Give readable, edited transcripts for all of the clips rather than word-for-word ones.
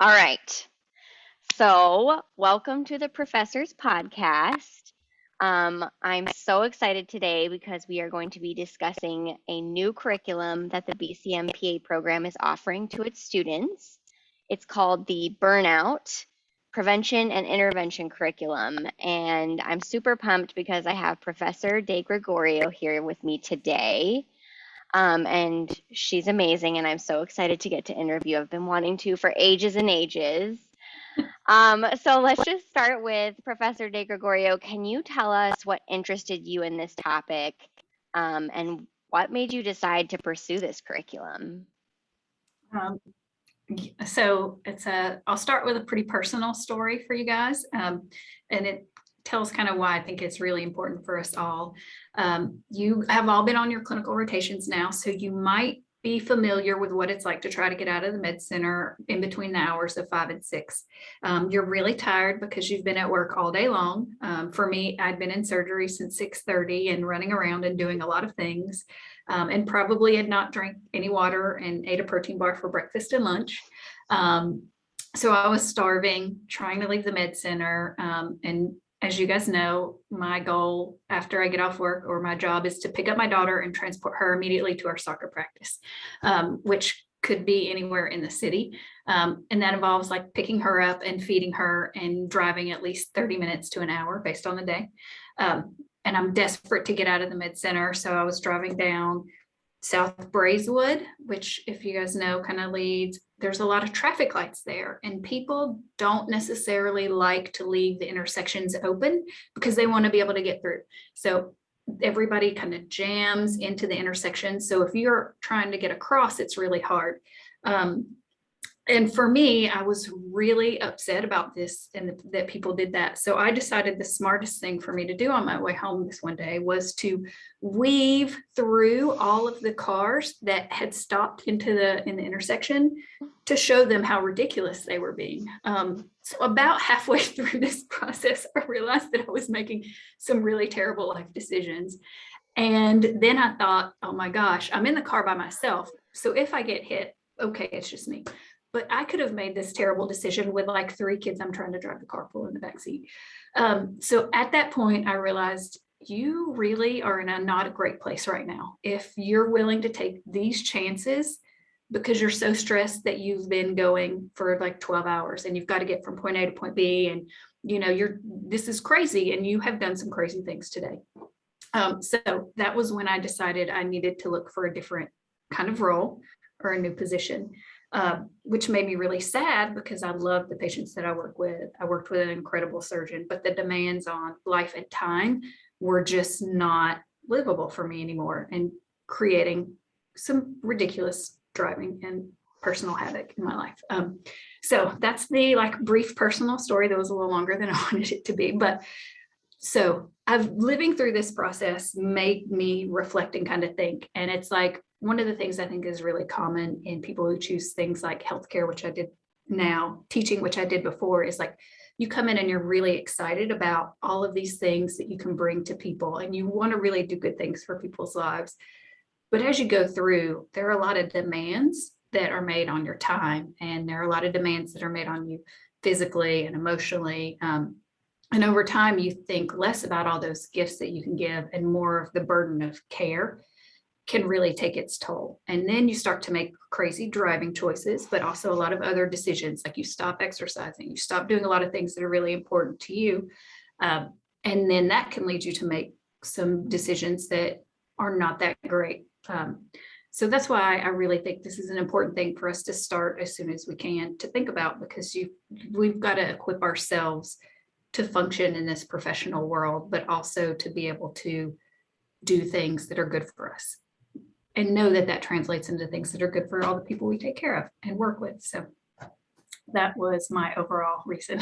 All right. So, welcome to the Professor's Podcast. I'm so excited today because we are going to be discussing a new curriculum that the BCMPA program is offering to its students. It's called the Burnout Prevention and Intervention Curriculum. And I'm super pumped because I have Professor De Gregorio here with me today. And she's amazing, and I'm so excited to get to interview. I've been wanting to for ages and ages. So let's just start with Professor De Gregorio. Can you tell us what interested you in this topic, and what made you decide to pursue this curriculum? Um, so I'll start with a pretty personal story for you guys. And it tells kind of why I think it's really important for us all. You have all been on your clinical rotations now, so you might be familiar with what it's like to try to get out of the med center in between the hours of 5 and 6. You're really tired because you've been at work all day long. For me, I'd been in surgery since 6:30 and running around and doing a lot of things, and probably had not drank any water and ate a protein bar for breakfast and lunch. Um, so I was starving, trying to leave the med center. And as you guys know, my goal after I get off work or my job is to pick up my daughter and transport her immediately to our soccer practice, which could be anywhere in the city. And that involves like picking her up and feeding her and driving at least 30 minutes to an hour based on the day. And I'm desperate to get out of the med center. So I was driving down South Braeswood, which, if you guys know, kind of leads, there's a lot of traffic lights there, and people don't necessarily like to leave the intersections open because they want to be able to get through. So everybody kind of jams into the intersection. So if you're trying to get across, it's really hard. And for me, I was really upset about this and that people did that. So I decided the smartest thing for me to do on my way home this one day was to weave through all of the cars that had stopped in the intersection to show them how ridiculous they were being. So about halfway through this process, I realized that I was making some really terrible life decisions. And then I thought, oh my gosh, I'm in the car by myself. So if I get hit, okay, it's just me. But I could have made this terrible decision with like 3 kids I'm trying to drive the carpool in the backseat. So at that point, I realized you really are in a not a great place right now. If you're willing to take these chances because you're so stressed that you've been going for like 12 hours and you've got to get from point A to point B, and this is crazy and you have done some crazy things today. So that was when I decided I needed to look for a different kind of role or a new position. Which made me really sad because I love the patients that I work with. I worked with an incredible surgeon, but the demands on life and time were just not livable for me anymore, and creating some ridiculous driving and personal havoc in my life. So that's the like brief personal story that was a little longer than I wanted it to be. But so I've living through this process made me reflect and kind of think. And it's like one of the things I think is really common in people who choose things like healthcare, which I did now, teaching, which I did before, is like you come in and you're really excited about all of these things that you can bring to people and you want to really do good things for people's lives. But as you go through, there are a lot of demands that are made on your time, and there are a lot of demands that are made on you physically and emotionally. And over time, you think less about all those gifts that you can give and more of the burden of care can really take its toll. And then you start to make crazy driving choices, but also a lot of other decisions, like you stop exercising, you stop doing a lot of things that are really important to you. And then that can lead you to make some decisions that are not that great. So that's why I really think this is an important thing for us to start as soon as we can to think about, because we've got to equip ourselves to function in this professional world, but also to be able to do things that are good for us and know that that translates into things that are good for all the people we take care of and work with. So that was my overall reason.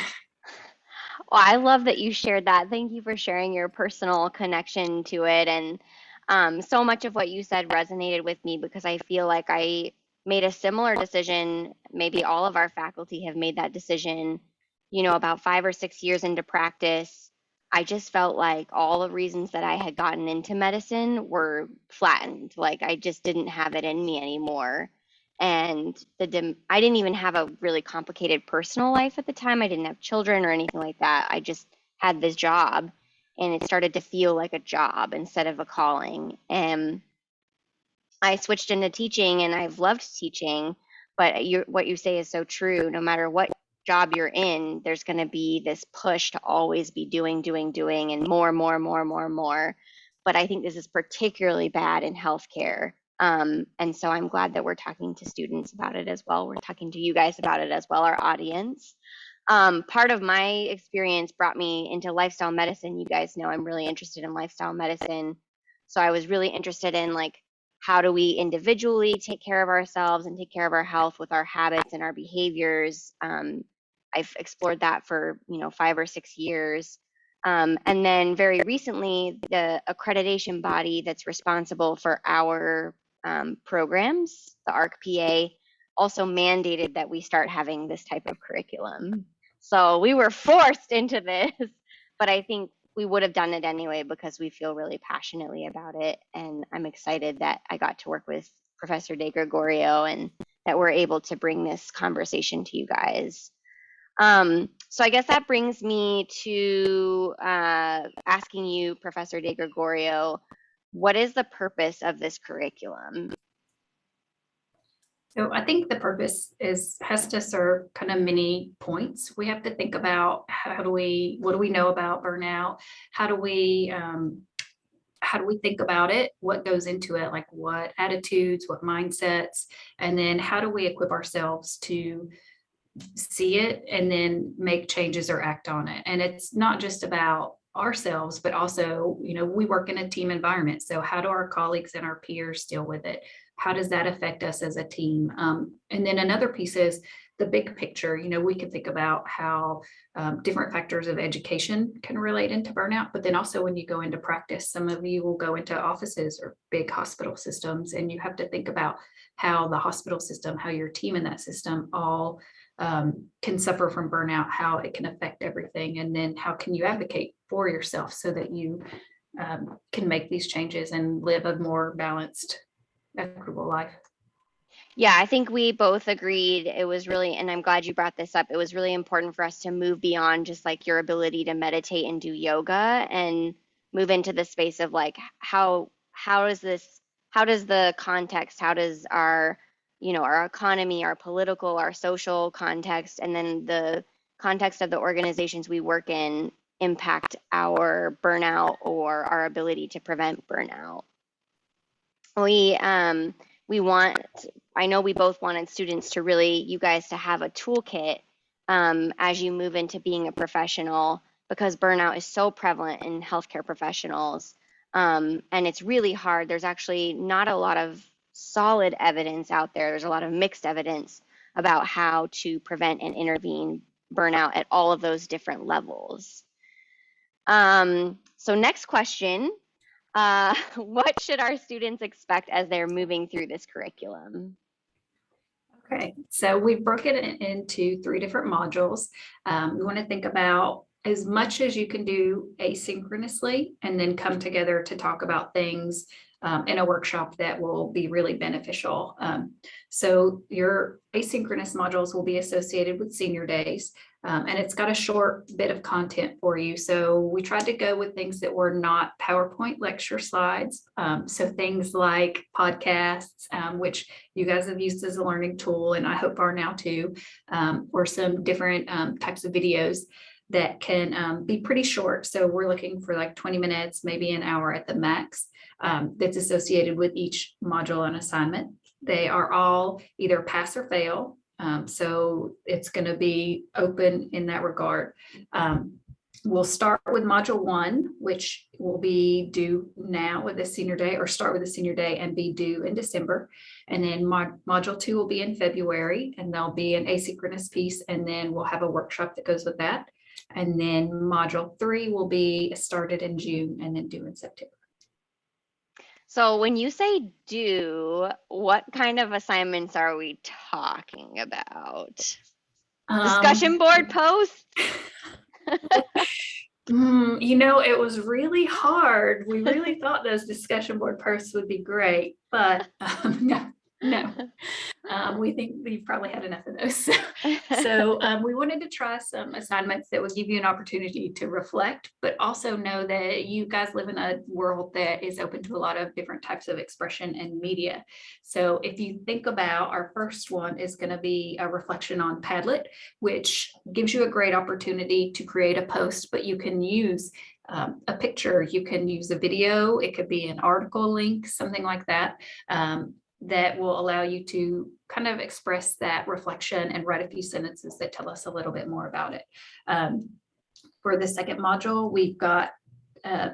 Well, I love that you shared that. Thank you for sharing your personal connection to it. And so much of what you said resonated with me because I feel like I made a similar decision. Maybe all of our faculty have made that decision, about 5 or 6 years into practice. I just felt like all the reasons that I had gotten into medicine were flattened. Like I just didn't have it in me anymore. And I didn't even have a really complicated personal life at the time. I didn't have children or anything like that. I just had this job, and it started to feel like a job instead of a calling. And I switched into teaching, and I've loved teaching. But what you say is so true. No matter what job you're in, there's going to be this push to always be doing, and more, more, more, more, more. But I think this is particularly bad in healthcare. And so I'm glad that we're talking to students about it as well. We're talking to you guys about it as well, our audience. Part of my experience brought me into lifestyle medicine. You guys know I'm really interested in lifestyle medicine. So I was really interested in like, how do we individually take care of ourselves and take care of our health with our habits and our behaviors? I've explored that for 5 or 6 years. And then very recently, the accreditation body that's responsible for our programs, the ARC-PA, also mandated that we start having this type of curriculum. So we were forced into this, but I think we would have done it anyway because we feel really passionately about it. And I'm excited that I got to work with Professor De Gregorio and that we're able to bring this conversation to you guys. So I guess that brings me to asking you, Professor De Gregorio, what is the purpose of this curriculum? So I think the purpose has to serve kind of many points. We have to think about what do we know about burnout? How do we think about it? What goes into it? Like what attitudes, what mindsets, and then how do we equip ourselves to see it and then make changes or act on it? And it's not just about ourselves, but also, we work in a team environment. So how do our colleagues and our peers deal with it? How does that affect us as a team? And then another piece is the big picture. We can think about how different factors of education can relate into burnout, but then also when you go into practice, some of you will go into offices or big hospital systems, and you have to think about how the hospital system, how your team in that system all can suffer from burnout, how it can affect everything, and then how can you advocate for yourself so that you can make these changes and live a more balanced, equitable life. Yeah, I think we both agreed it was really, and I'm glad you brought this up, it was really important for us to move beyond just like your ability to meditate and do yoga and move into the space of like how does the context, how does our our economy, our political, our social context, and then the context of the organizations we work in impact our burnout or our ability to prevent burnout. I know we both wanted students to really, you guys to have a toolkit as you move into being a professional, because burnout is so prevalent in healthcare professionals. And it's really hard. There's actually not a lot of solid evidence out there. There's a lot of mixed evidence about how to prevent and intervene burnout at all of those different levels. So next question. What should our students expect as they're moving through this curriculum? Okay, so we've broken it into 3 different modules. We want to think about as much as you can do asynchronously and then come together to talk about things in a workshop that will be really beneficial. So your asynchronous modules will be associated with senior days. And it's got a short bit of content for you. So we tried to go with things that were not PowerPoint lecture slides. So things like podcasts, which you guys have used as a learning tool, and I hope are now too, or some different types of videos that can be pretty short. So we're looking for like 20 minutes, maybe an hour at the max, that's associated with each module and assignment. They are all either pass or fail. So it's going to be open in that regard. We'll start with module 1, which will be due now with the senior day, or start with the senior day and be due in December. And then module 2 will be in February, and there'll be an asynchronous piece, and then we'll have a workshop that goes with that. And then module 3 will be started in June and then due in September. So when you say due, what kind of assignments are we talking about? Discussion board posts? It was really hard. We really thought those discussion board posts would be great, but no. We think we've probably had enough of those. So we wanted to try some assignments that would give you an opportunity to reflect, but also know that you guys live in a world that is open to a lot of different types of expression and media. So if you think about, our first one is going to be a reflection on Padlet, which gives you a great opportunity to create a post, but you can use a picture, you can use a video, it could be an article link, something like that. That will allow you to kind of express that reflection and write a few sentences that tell us a little bit more about it. For the second module, we've got a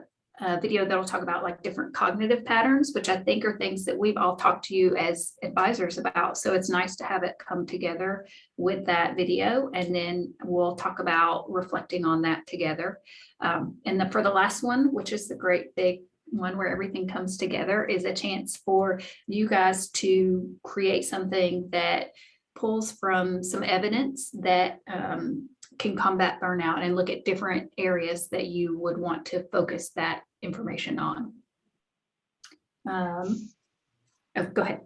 video that'll talk about like different cognitive patterns, which I think are things that we've all talked to you as advisors about. So it's nice to have it come together with that video. And then we'll talk about reflecting on that together. And for the last one, which is the great big one where everything comes together, is a chance for you guys to create something that pulls from some evidence that can combat burnout and look at different areas that you would want to focus that information on. Go ahead.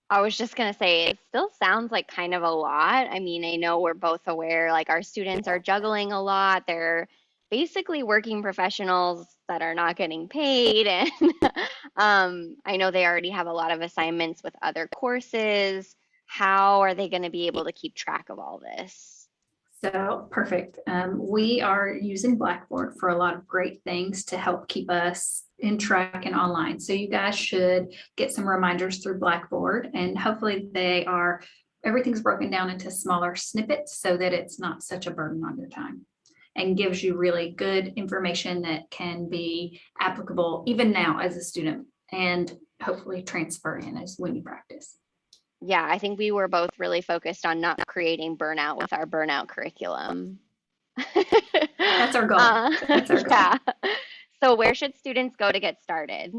I was just going to say, it still sounds like kind of a lot. I mean, I know we're both aware, like our students are juggling a lot. They're basically working professionals that are not getting paid. And I know they already have a lot of assignments with other courses. How are they going to be able to keep track of all this? So perfect. We are using Blackboard for a lot of great things to help keep us in track and online. So you guys should get some reminders through Blackboard, and hopefully everything's broken down into smaller snippets so that it's not such a burden on your time, and gives you really good information that can be applicable even now as a student, and hopefully transfer in as when you practice. Yeah, I think we were both really focused on not creating burnout with our burnout curriculum. That's our goal. That's our goal. Yeah. So where should students go to get started?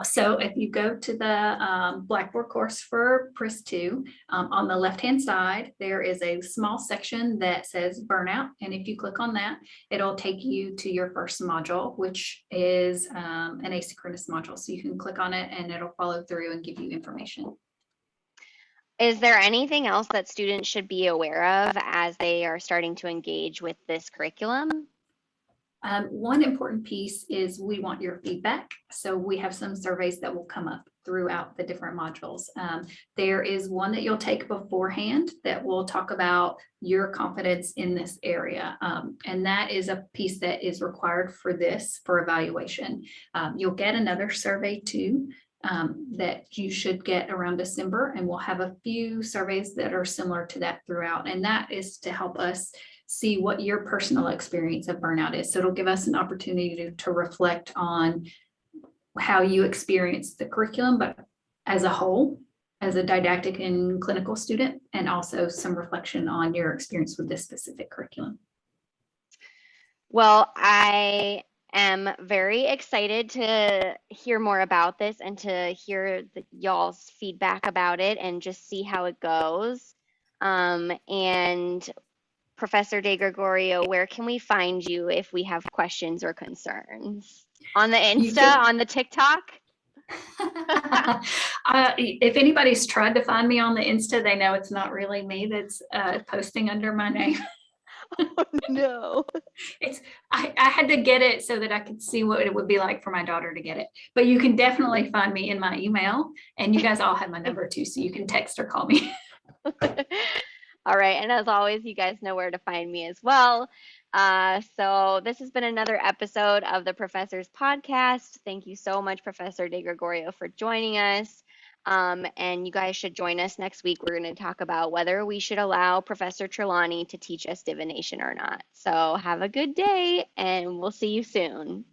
So if you go to the Blackboard course for PRIS 2, on the left-hand side, there is a small section that says burnout. And if you click on that, it'll take you to your first module, which is an asynchronous module. So you can click on it and it'll follow through and give you information. Is there anything else that students should be aware of as they are starting to engage with this curriculum? One important piece is we want your feedback. So we have some surveys that will come up throughout the different modules. There is one that you'll take beforehand that will talk about your confidence in this area. And that is a piece that is required for evaluation. You'll get another survey too, that you should get around December, and we'll have a few surveys that are similar to that throughout. And that is to help us see what your personal experience of burnout is. So it'll give us an opportunity to reflect on how you experience the curriculum, but as a whole, as a didactic and clinical student, and also some reflection on your experience with this specific curriculum. Well, I am very excited to hear more about this and to hear y'all's feedback about it and just see how it goes. And Professor De Gregorio, where can we find you if we have questions or concerns? On the Insta, on the TikTok? If anybody's tried to find me on the Insta, they know it's not really me that's posting under my name. Oh, no. I had to get it so that I could see what it would be like for my daughter to get it. But you can definitely find me in my email, and you guys all have my number too, so you can text or call me. All right. And as always, you guys know where to find me as well. So this has been another episode of the Professor's Podcast. Thank you so much, Professor De Gregorio, for joining us. And you guys should join us next week. We're going to talk about whether we should allow Professor Trelawney to teach us divination or not. So have a good day, and we'll see you soon.